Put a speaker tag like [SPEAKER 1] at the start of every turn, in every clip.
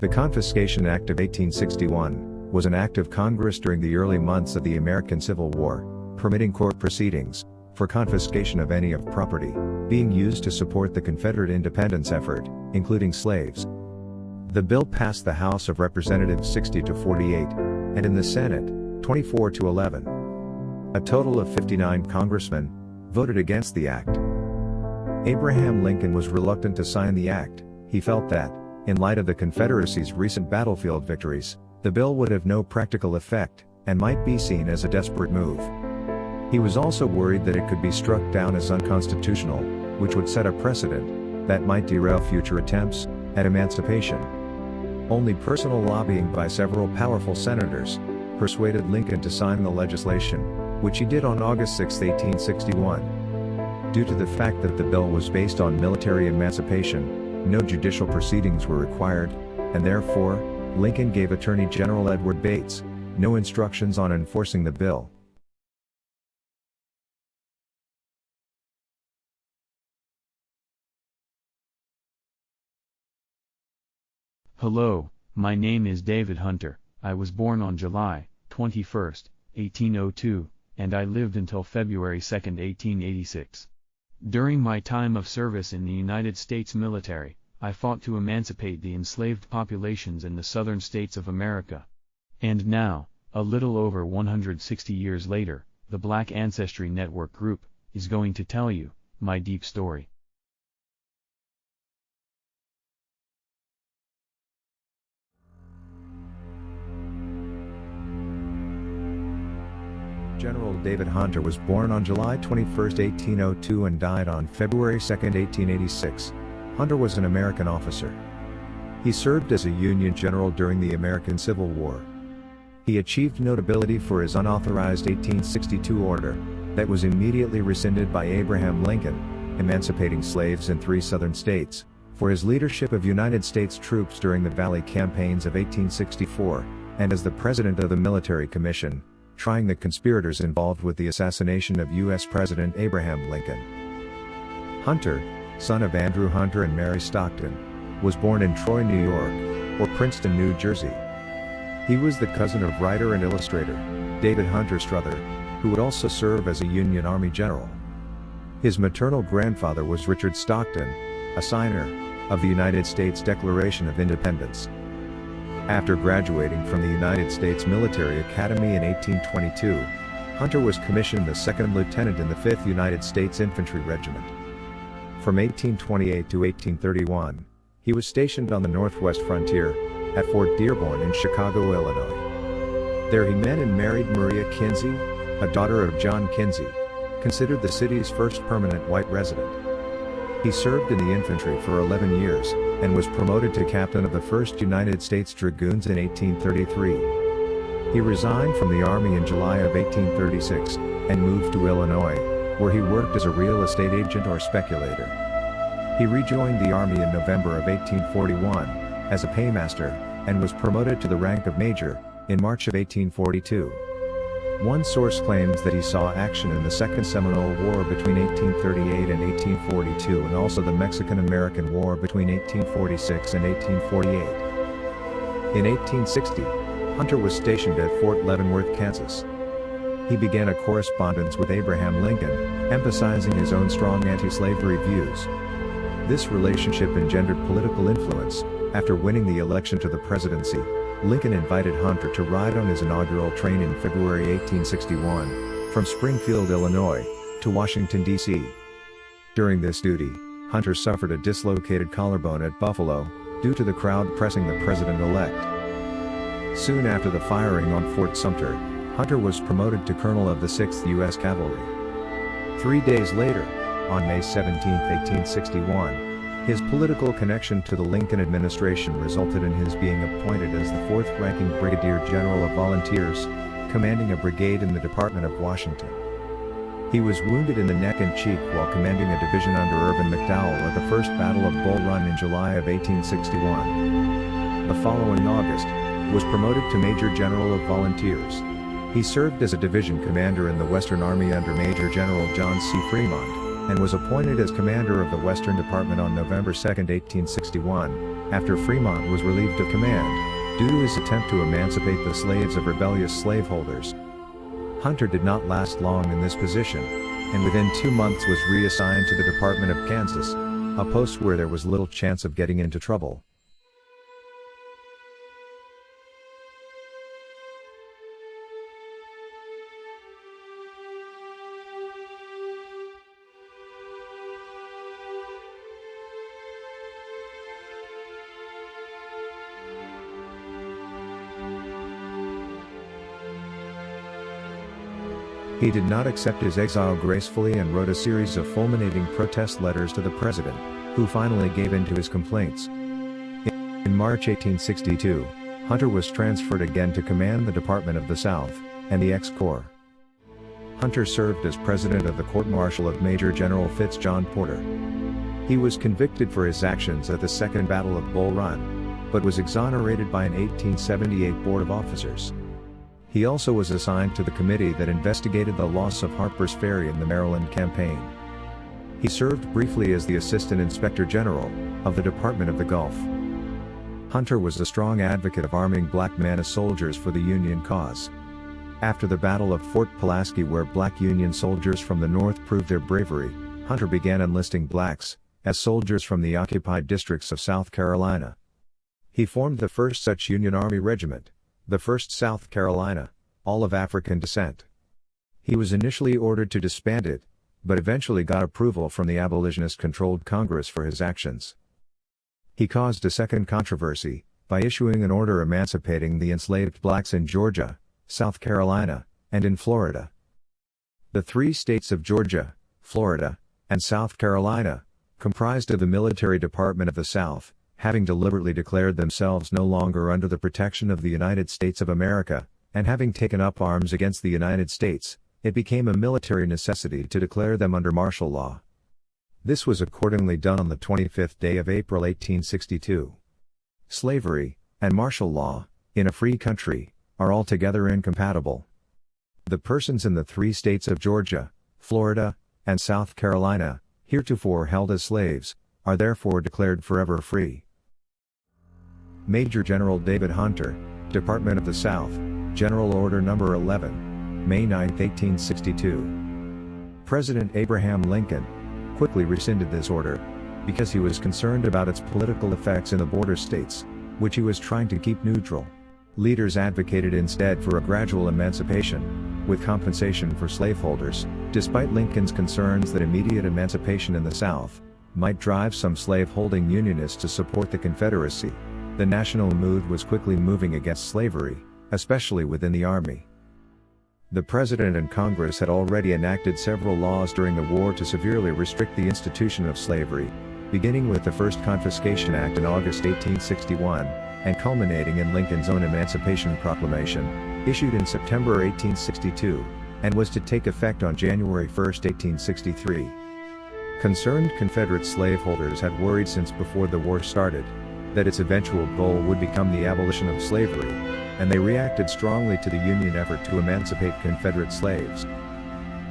[SPEAKER 1] The Confiscation Act of 1861 was an act of Congress during the early months of the American Civil War, permitting court proceedings for confiscation of any of property being used to support the Confederate independence effort, including slaves. The bill passed the House of Representatives 60-48, and in the Senate, 24-11. A total of 59 congressmen voted against the act. Abraham Lincoln was reluctant to sign the act. He felt that, in light of the Confederacy's recent battlefield victories, the bill would have no practical effect, and might be seen as a desperate move. He was also worried that it could be struck down as unconstitutional, which would set a precedent that might derail future attempts at emancipation. Only personal lobbying by several powerful senators persuaded Lincoln to sign the legislation, which he did on August 6, 1861. Due to the fact that the bill was based on military emancipation, no judicial proceedings were required, and therefore, Lincoln gave Attorney General Edward Bates no instructions on enforcing the bill.
[SPEAKER 2] Hello, my name is David Hunter. I was born on July 21, 1802, and I lived until February 2, 1886. During my time of service in the United States military, I fought to emancipate the enslaved populations in the southern states of America. And now, a little over 160 years later, the Black Ancestry Network Group is going to tell you my deep story.
[SPEAKER 1] General David Hunter was born on July 21, 1802 and died on February 2, 1886. Hunter was an American officer. He served as a Union general during the American Civil War. He achieved notability for his unauthorized 1862 order that was immediately rescinded by Abraham Lincoln, emancipating slaves in 3 southern states, for his leadership of United States troops during the Valley campaigns of 1864, and as the president of the Military Commission, trying the conspirators involved with the assassination of U.S. President Abraham Lincoln. Hunter, son of Andrew Hunter and Mary Stockton, was born in Troy, New York, or Princeton, New Jersey. He was the cousin of writer and illustrator David Hunter Strother, who would also serve as a Union Army general. His maternal grandfather was Richard Stockton, a signer of the United States Declaration of Independence. After graduating from the United States Military Academy in 1822, Hunter was commissioned a second lieutenant in the 5th United States Infantry Regiment. From 1828 to 1831, he was stationed on the northwest frontier, at Fort Dearborn in Chicago, Illinois. There he met and married Maria Kinsey, a daughter of John Kinsey, considered the city's first permanent white resident. He served in the infantry for 11 years, and was promoted to captain of the 1st United States Dragoons in 1833. He resigned from the Army in July of 1836, and moved to Illinois, where he worked as a real estate agent or speculator. He rejoined the Army in November of 1841, as a paymaster, and was promoted to the rank of major, in March of 1842. One source claims that he saw action in the Second Seminole War between 1838 and 1842 and also the Mexican-American War between 1846 and 1848. In 1860, Hunter was stationed at Fort Leavenworth, Kansas. He began a correspondence with Abraham Lincoln, emphasizing his own strong anti-slavery views. This relationship engendered political influence. After winning the election to the presidency, Lincoln invited Hunter to ride on his inaugural train in February 1861, from Springfield, Illinois, to Washington, D.C. During this duty, Hunter suffered a dislocated collarbone at Buffalo, due to the crowd pressing the president-elect. Soon after the firing on Fort Sumter, Hunter was promoted to colonel of the 6th U.S. Cavalry. 3 days later, on May 17, 1861, his political connection to the Lincoln administration resulted in his being appointed as the 4th-ranking Brigadier General of Volunteers, commanding a brigade in the Department of Washington. He was wounded in the neck and cheek while commanding a division under Irvin McDowell at the First Battle of Bull Run in July of 1861. The following August, was promoted to Major General of Volunteers. He served as a division commander in the Western Army under Major General John C. Frémont, and was appointed as commander of the Western Department on November 2, 1861, after Frémont was relieved of command, due to his attempt to emancipate the slaves of rebellious slaveholders. Hunter did not last long in this position, and within 2 months was reassigned to the Department of Kansas, a post where there was little chance of getting into trouble. He did not accept his exile gracefully and wrote a series of fulminating protest letters to the president, who finally gave in to his complaints. In March 1862, Hunter was transferred again to command the Department of the South, and the X-Corps. Hunter served as president of the court-martial of Major General Fitz John Porter. He was convicted for his actions at the Second Battle of Bull Run, but was exonerated by an 1878 Board of Officers. He also was assigned to the committee that investigated the loss of Harper's Ferry in the Maryland campaign. He served briefly as the Assistant Inspector General of the Department of the Gulf. Hunter was a strong advocate of arming black men as soldiers for the Union cause. After the Battle of Fort Pulaski, where black Union soldiers from the North proved their bravery, Hunter began enlisting blacks as soldiers from the occupied districts of South Carolina. He formed the first such Union Army regiment, the 1st South Carolina, all of African descent. He was initially ordered to disband it, but eventually got approval from the abolitionist-controlled Congress for his actions. He caused a second controversy, by issuing an order emancipating the enslaved blacks in Georgia, South Carolina, and in Florida. The 3 states of Georgia, Florida, and South Carolina, comprised of the Military Department of the South, having deliberately declared themselves no longer under the protection of the United States of America, and having taken up arms against the United States, it became a military necessity to declare them under martial law. This was accordingly done on the 25th day of April 1862. Slavery, and martial law, in a free country, are altogether incompatible. The persons in the 3 states of Georgia, Florida, and South Carolina, heretofore held as slaves, are therefore declared forever free. Major General David Hunter, Department of the South, General Order No. 11, May 9, 1862. President Abraham Lincoln quickly rescinded this order, because he was concerned about its political effects in the border states, which he was trying to keep neutral. Leaders advocated instead for a gradual emancipation, with compensation for slaveholders, despite Lincoln's concerns that immediate emancipation in the South might drive some slave-holding Unionists to support the Confederacy. The national mood was quickly moving against slavery, especially within the Army. The President and Congress had already enacted several laws during the war to severely restrict the institution of slavery, beginning with the first Confiscation Act in August 1861, and culminating in Lincoln's own Emancipation Proclamation, issued in September 1862, and was to take effect on January 1, 1863. Concerned Confederate slaveholders had worried since before the war started that its eventual goal would become the abolition of slavery, and they reacted strongly to the Union effort to emancipate Confederate slaves.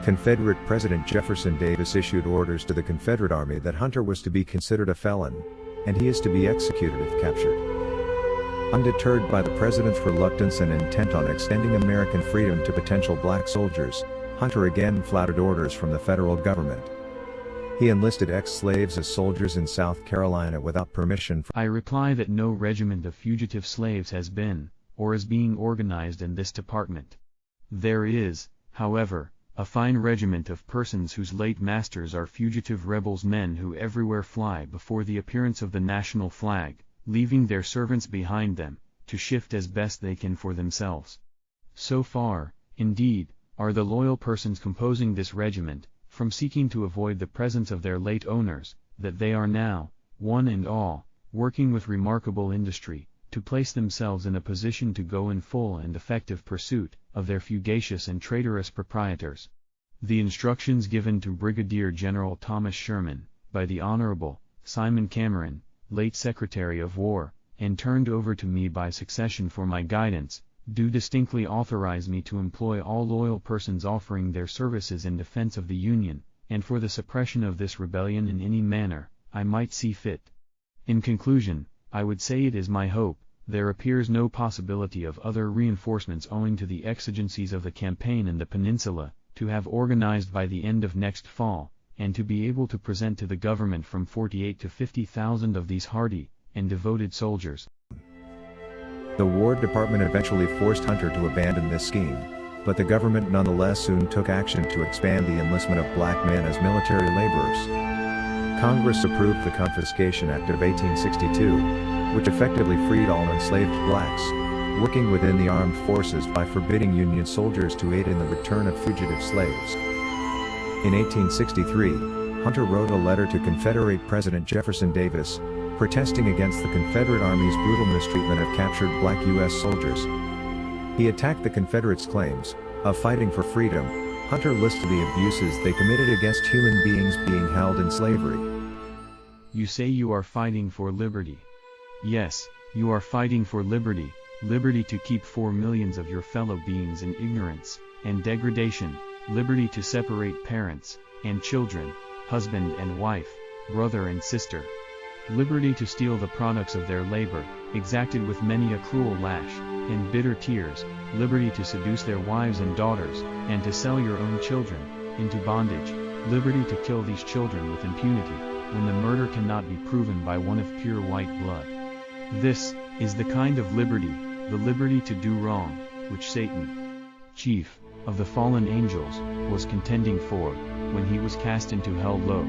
[SPEAKER 1] Confederate President Jefferson Davis issued orders to the Confederate Army that Hunter was to be considered a felon, and he is to be executed if captured. Undeterred by the President's reluctance and intent on extending American freedom to potential black soldiers, Hunter again flouted orders from the federal government. He enlisted ex-slaves as soldiers in South Carolina without permission.
[SPEAKER 2] I reply that no regiment of fugitive slaves has been, or is being organized in this department. There is, however, a fine regiment of persons whose late masters are fugitive rebels, men who everywhere fly before the appearance of the national flag, leaving their servants behind them, to shift as best they can for themselves. So far, indeed, are the loyal persons composing this regiment, from seeking to avoid the presence of their late owners, that they are now, one and all, working with remarkable industry, to place themselves in a position to go in full and effective pursuit of their fugacious and traitorous proprietors. The instructions given to Brigadier General Thomas Sherman, by the Honorable Simon Cameron, late Secretary of War, and turned over to me by succession for my guidance, do distinctly authorize me to employ all loyal persons offering their services in defense of the Union, and for the suppression of this rebellion in any manner I might see fit. In conclusion, I would say it is my hope, there appears no possibility of other reinforcements owing to the exigencies of the campaign in the peninsula, to have organized by the end of next fall, and to be able to present to the government from 48 to 50,000 of these hardy and devoted soldiers.
[SPEAKER 1] The War Department eventually forced Hunter to abandon this scheme, but the government nonetheless soon took action to expand the enlistment of black men as military laborers. Congress approved the Confiscation Act of 1862, which effectively freed all enslaved blacks, working within the armed forces by forbidding Union soldiers to aid in the return of fugitive slaves. In 1863, Hunter wrote a letter to Confederate President Jefferson Davis, protesting against the Confederate Army's brutal mistreatment of captured black U.S. soldiers. He attacked the Confederates' claims of fighting for freedom. Hunter listed the abuses they committed against human beings being held in slavery.
[SPEAKER 2] You say you are fighting for liberty. Yes, you are fighting for liberty, liberty to keep 4 millions of your fellow beings in ignorance and degradation, liberty to separate parents and children, husband and wife, brother and sister. Liberty to steal the products of their labor, exacted with many a cruel lash and bitter tears, liberty to seduce their wives and daughters, and to sell your own children into bondage, liberty to kill these children with impunity, when the murder cannot be proven by one of pure white blood. This is the kind of liberty, the liberty to do wrong, which Satan, chief of the fallen angels, was contending for, when he was cast into hell low.